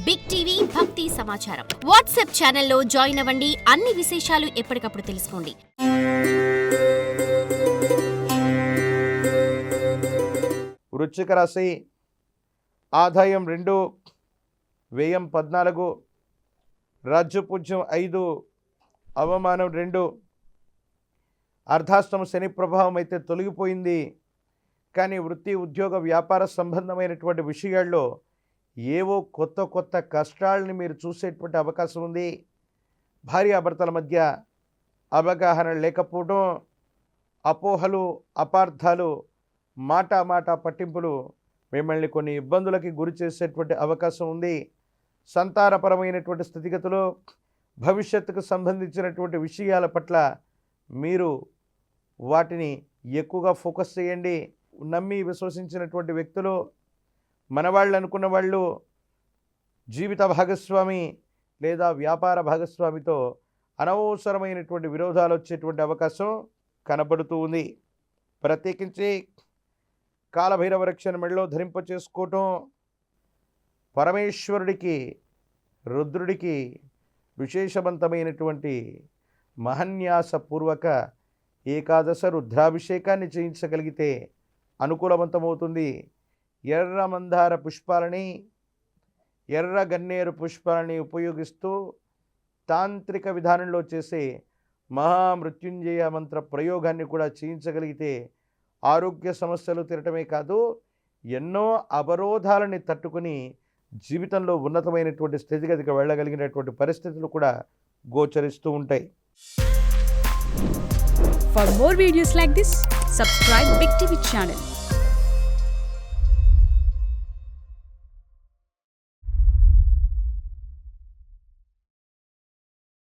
Big TV భక్తి సమాచారం WhatsApp ఛానల్లో జాయిన్ అవ్వండి. అన్ని విశేషాలు ఎప్పటికప్పుడు తెలుసుకోండి. వృశ్చిక రాశి. ఆదాయం 2, వ్యయం 14, రాజ్యపూజ్యం 5, అవమానం 2. అర్ధాష్టమ శని ప్రభావం అయితే తొలగిపోయింది. కానీ వృత్తి, ఉద్యోగ, వ్యాపార సంబంధమైనటువంటి విషయాల్లో ఏవో కొత్త కష్టాలని మీరు చూసేటువంటి అవకాశం ఉంది. భార్యాభర్తల మధ్య అవగాహన లేకపోవడం, అపోహలు, అపార్థాలు, మాట పట్టింపులు మిమ్మల్ని కొన్ని ఇబ్బందులకి గురి చేసేటువంటి అవకాశం ఉంది. సంతానపరమైనటువంటి స్థితిగతులు, భవిష్యత్తుకు సంబంధించినటువంటి విషయాల పట్ల మీరు వాటిని ఎక్కువగా ఫోకస్ చేయండి. నమ్మి విశ్వసించినటువంటి వ్యక్తులు, మనవాళ్ళు అనుకున్న వాళ్ళు, జీవిత భాగస్వామి లేదా వ్యాపార భాగస్వామితో అనవసరమైనటువంటి విరోధాలు వచ్చేటువంటి అవకాశం కనబడుతూ ఉంది. ప్రత్యేకించి కాలభైరవ రక్షణ మెడలో ధరింప చేసుకోవటం, పరమేశ్వరుడికి, రుద్రుడికి విశేషవంతమైనటువంటి మహన్యాసపూర్వక ఏకాదశ రుద్రాభిషేకాన్ని చేయించగలిగితే అనుకూలవంతమవుతుంది. ఎర్ర మందార పుష్పాలని, ఎర్ర గన్నేరు పుష్పాలని ఉపయోగిస్తూ తాంత్రిక విధానంలో చేసే మహామృత్యుంజయ మంత్ర ప్రయోగాన్ని కూడా చేయించగలిగితే ఆరోగ్య సమస్యలు తీరటమే కాదు, ఎన్నో అవరోధాలని తట్టుకుని జీవితంలో ఉన్నతమైనటువంటి స్థితిగతికి వెళ్ళగలిగినటువంటి పరిస్థితులు కూడా గోచరిస్తూ ఉంటాయి. For more videos like this, subscribe Big TV channel.